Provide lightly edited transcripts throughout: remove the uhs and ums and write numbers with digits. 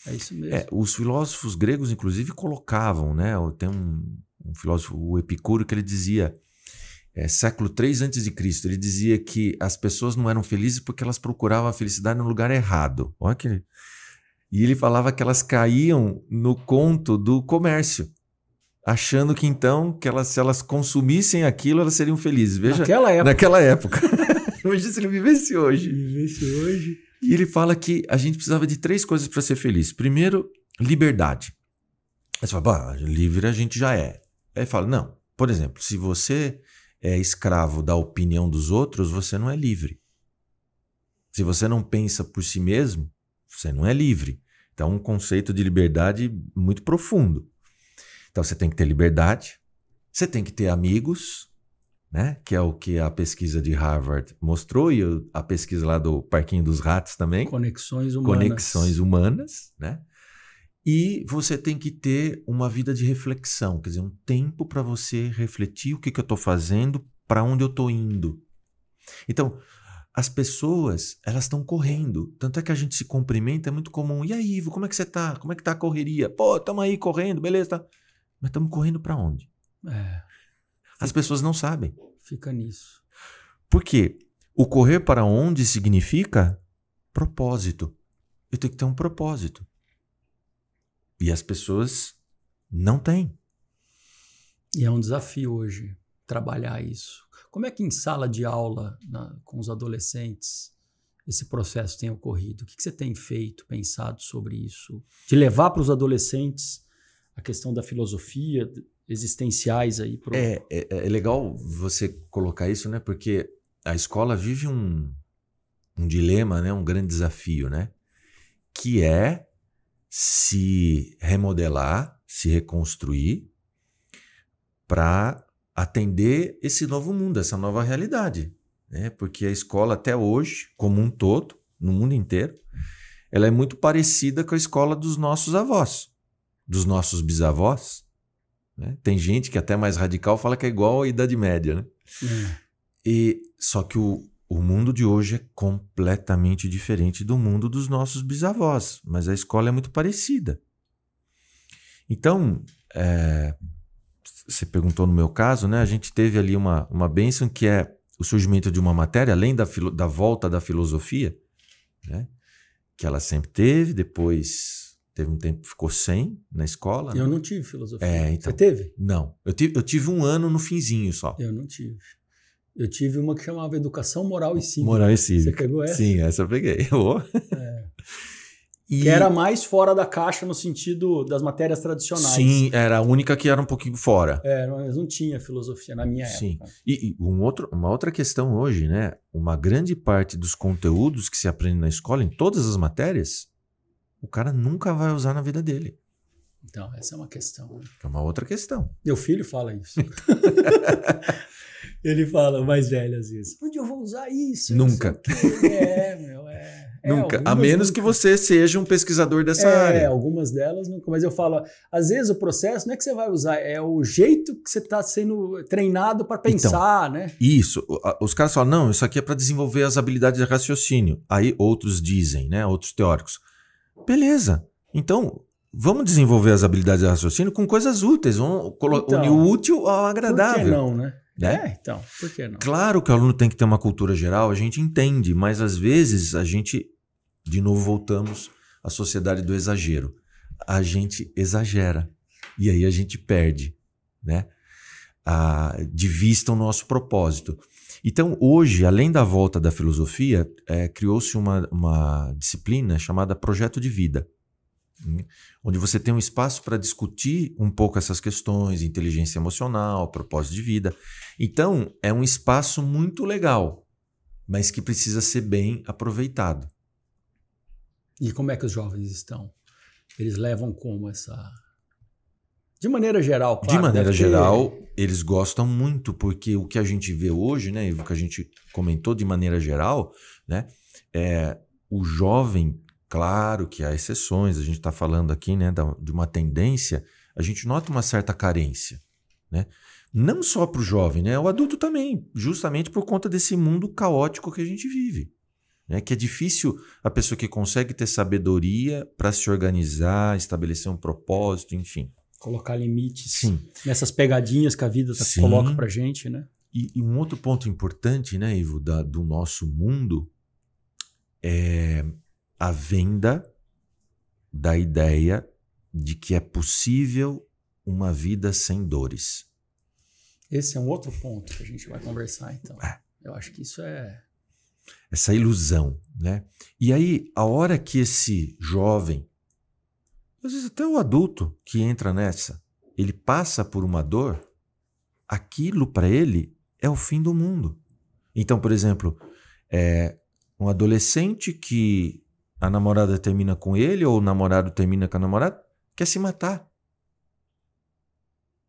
É isso mesmo. Os filósofos gregos, inclusive, colocavam, né? Tem um filósofo, o Epicuro, que ele dizia, século 3 a.C., ele dizia que as pessoas não eram felizes porque elas procuravam a felicidade no lugar errado. Olha que... E ele falava que elas caíam no conto do comércio, achando que então, se elas consumissem aquilo, elas seriam felizes. Veja, naquela época. Imagina se ele vivesse hoje. E ele fala que a gente precisava de 3 coisas para ser feliz. Primeiro, liberdade. Aí você fala, livre a gente já é. Aí ele fala, não. Por exemplo, se você é escravo da opinião dos outros, você não é livre. Se você não pensa por si mesmo, você não é livre. Então, um conceito de liberdade muito profundo. Então, você tem que ter liberdade, você tem que ter amigos, né? Que é o que a pesquisa de Harvard mostrou e a pesquisa lá do Parquinho dos Ratos também. Conexões humanas. Conexões humanas, né? E você tem que ter uma vida de reflexão, quer dizer, um tempo para você refletir o que eu estou fazendo, para onde eu estou indo. Então, as pessoas, elas estão correndo. Tanto é que a gente se cumprimenta, é muito comum. E aí, Ivo, como é que você tá? Como é que tá a correria? Pô, estamos aí correndo, beleza, tá? Mas estamos correndo para onde? As pessoas não sabem. Fica nisso. Por quê? O correr para onde significa propósito. Eu tenho que ter um propósito. E as pessoas não têm. E é um desafio hoje trabalhar isso. Como é que em sala de aula, com os adolescentes, esse processo tem ocorrido? O que você tem feito, pensado sobre isso? De levar para os adolescentes a questão da filosofia, existenciais aí. É legal você colocar isso, né? Porque a escola vive um dilema, né? Um grande desafio, né? Que é se remodelar, se reconstruir para atender esse novo mundo, essa nova realidade, né? Porque a escola até hoje, como um todo, no mundo inteiro, ela é muito parecida com a escola dos nossos avós, dos nossos bisavós, né? Tem gente que até mais radical fala que é igual à Idade Média, né? Só que o mundo de hoje é completamente diferente do mundo dos nossos bisavós, mas a escola é muito parecida. Então, você perguntou no meu caso, né? A gente teve ali uma bênção que é o surgimento de uma matéria, além da volta da filosofia, né? Que ela sempre teve, depois teve um tempo que ficou sem na escola. Eu né? não tive filosofia. Então, você teve? Não. Eu tive um ano no finzinho só. Eu não tive. Eu tive uma que chamava Educação Moral e Cívica. Moral e Cívica. Você pegou essa? Sim, essa eu peguei. Que era mais fora da caixa no sentido das matérias tradicionais. Sim, era a única que era um pouquinho fora. Mas não tinha filosofia na minha época. E uma outra questão hoje, né? Uma grande parte dos conteúdos que se aprende na escola, em todas as matérias, o cara nunca vai usar na vida dele. Então, essa é uma questão. Né? É uma outra questão. Meu filho fala isso. Ele fala, o mais velho às vezes. Onde eu vou usar isso? Nunca. Nunca. A menos que você seja um pesquisador dessa área. Algumas delas nunca. Mas eu falo, às vezes o processo não é que você vai usar, é o jeito que você está sendo treinado para pensar, né? Isso. Os caras falam, não, isso aqui é para desenvolver as habilidades de raciocínio. Aí outros dizem, né? Outros teóricos. Beleza. Então, vamos desenvolver as habilidades de raciocínio com coisas úteis. Vamos unir o útil ao agradável. Por que não, né? Então, por que não? Claro que o aluno tem que ter uma cultura geral, a gente entende, mas às vezes a gente, de novo voltamos à sociedade do exagero. A gente exagera e aí a gente perde, né? De vista o nosso propósito. Então hoje, além da volta da filosofia, criou-se uma disciplina chamada Projeto de Vida, onde você tem um espaço para discutir um pouco essas questões, inteligência emocional, propósito de vida. Então, é um espaço muito legal, mas que precisa ser bem aproveitado. E como é que os jovens estão? Eles levam como essa... De maneira geral, claro. De maneira geral, eles gostam muito, porque o que a gente vê hoje, né, o que a gente comentou de maneira geral, né, o jovem... Claro que há exceções, a gente está falando aqui, né, de uma tendência, a gente nota uma certa carência, né? Não só para o jovem, né? O adulto também, justamente por conta desse mundo caótico que a gente vive, né? Que é difícil a pessoa que consegue ter sabedoria para se organizar, estabelecer um propósito, enfim. Colocar limites. Sim. Nessas pegadinhas que a vida coloca pra gente, né? E um outro ponto importante, né, Ivo, do nosso mundo é a venda da ideia de que é possível uma vida sem dores. Esse é um outro ponto que a gente vai conversar, então. Eu acho que isso é... Essa ilusão, né? E aí, a hora que esse jovem, às vezes até o adulto que entra nessa, ele passa por uma dor, aquilo para ele é o fim do mundo. Então, por exemplo, um adolescente que a namorada termina com ele ou o namorado termina com a namorada, quer se matar.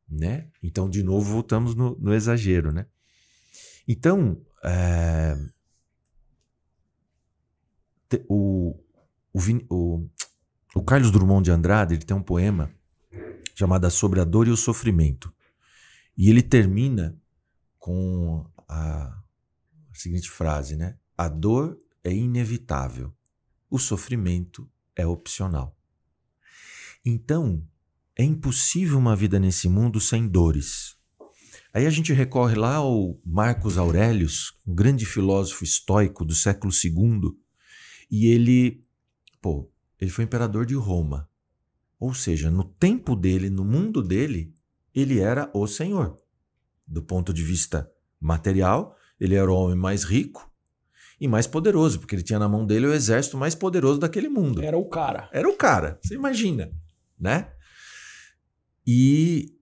Né? Então, de novo, voltamos no exagero, né? Então, o Carlos Drummond de Andrade, ele tem um poema chamado Sobre a Dor e o Sofrimento. E ele termina com a seguinte frase, né? A dor é inevitável, o sofrimento é opcional. Então, é impossível uma vida nesse mundo sem dores. Aí a gente recorre lá ao Marcus Aurelius, um grande filósofo estoico do século II, e ele foi imperador de Roma. Ou seja, no tempo dele, no mundo dele, ele era o senhor. Do ponto de vista material, ele era o homem mais rico e mais poderoso, porque ele tinha na mão dele o exército mais poderoso daquele mundo. Era o cara. Era o cara, você imagina, né? E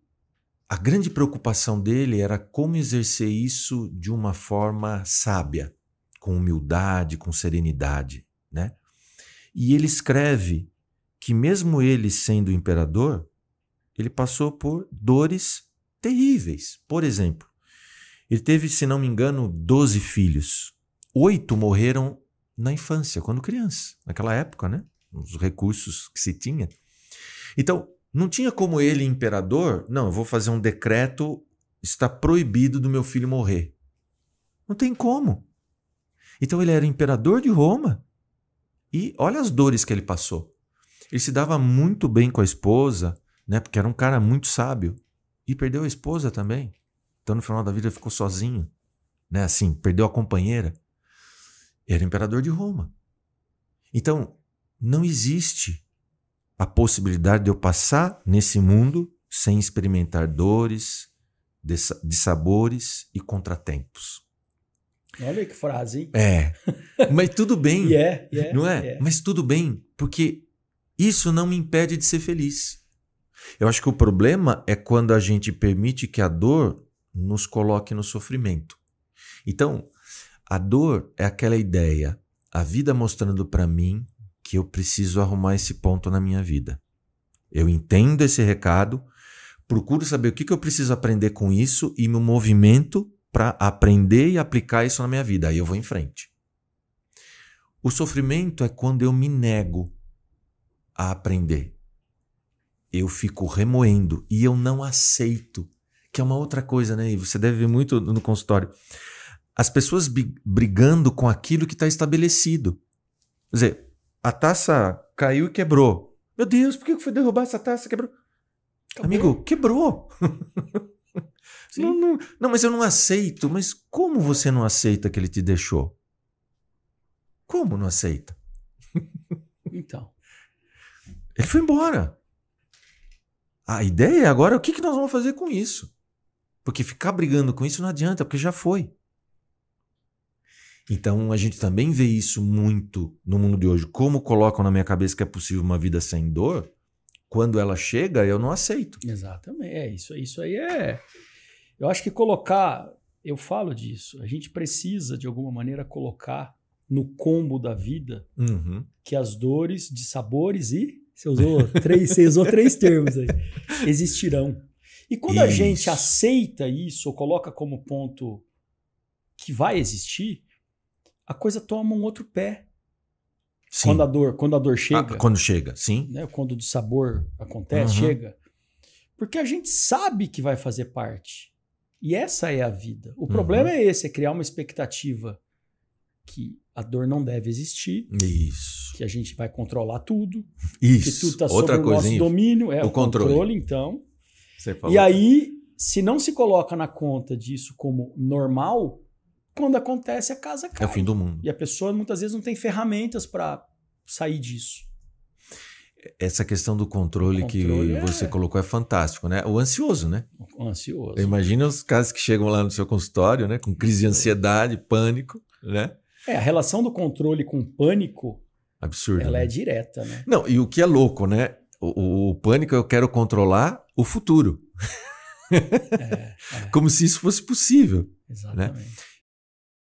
a grande preocupação dele era como exercer isso de uma forma sábia, com humildade, com serenidade, né? E ele escreve que mesmo ele sendo imperador, ele passou por dores terríveis. Por exemplo, ele teve, se não me engano, 12 filhos. 8 morreram na infância, quando criança. Naquela época, né? Os recursos que se tinha. Então, não tinha como ele, imperador, não, eu vou fazer um decreto, está proibido do meu filho morrer. Não tem como. Então, ele era imperador de Roma e olha as dores que ele passou. Ele se dava muito bem com a esposa, né? Porque era um cara muito sábio. E perdeu a esposa também. Então, no final da vida, ele ficou sozinho. Né? Assim, perdeu a companheira. Era imperador de Roma. Então, não existe a possibilidade de eu passar nesse mundo sem experimentar dores, dissabores e contratempos. Olha que frase, hein? Mas tudo bem. Não é? Yeah. Mas tudo bem, porque isso não me impede de ser feliz. Eu acho que o problema é quando a gente permite que a dor nos coloque no sofrimento. Então, a dor é aquela ideia, a vida mostrando para mim que eu preciso arrumar esse ponto na minha vida. Eu entendo esse recado, procuro saber o que eu preciso aprender com isso e me movimento para aprender e aplicar isso na minha vida. Aí eu vou em frente. O sofrimento é quando eu me nego a aprender. Eu fico remoendo e eu não aceito, que é uma outra coisa, né? E você deve ver muito no consultório. As pessoas brigando com aquilo que está estabelecido. Quer dizer, a taça caiu e quebrou. Meu Deus, por que foi derrubar essa taça? Quebrou. Acabou. Amigo, quebrou. Não, mas eu não aceito. Mas como você não aceita que ele te deixou? Como não aceita? Então. Ele foi embora. A ideia é agora o que nós vamos fazer com isso. Porque ficar brigando com isso não adianta, porque já foi. Então a gente também vê isso muito no mundo de hoje. Como colocam na minha cabeça que é possível uma vida sem dor, quando ela chega, eu não aceito. Exatamente. Isso aí é... Eu acho que eu falo disso, a gente precisa de alguma maneira colocar no combo da vida que as dores, dissabores e... Você usou 3 termos aí. Existirão. E quando a gente aceita isso ou coloca como ponto que vai existir, a coisa toma um outro pé. Sim. Quando a dor chega. Quando chega, sim. Né, quando o dissabor acontece, chega. Porque a gente sabe que vai fazer parte. E essa é a vida. O problema é esse, é criar uma expectativa que a dor não deve existir, Isso. que a gente vai controlar tudo, Isso. que tudo está sob Outra o coisa, nosso hein? domínio, O controle, então. Você falou. E aí, se não se coloca na conta disso como normal, quando acontece, a casa cai. É o fim do mundo. E a pessoa muitas vezes não tem ferramentas para sair disso. Essa questão do controle que você colocou é fantástico, né? O ansioso, né? O ansioso. Imagina os casos que chegam lá no seu consultório, né? Com crise de ansiedade, pânico, né? A relação do controle com o pânico, absurdo, ela né? é direta, né? Não, e o que é louco, né? O pânico, eu quero controlar o futuro. Como se isso fosse possível. Exatamente. Né?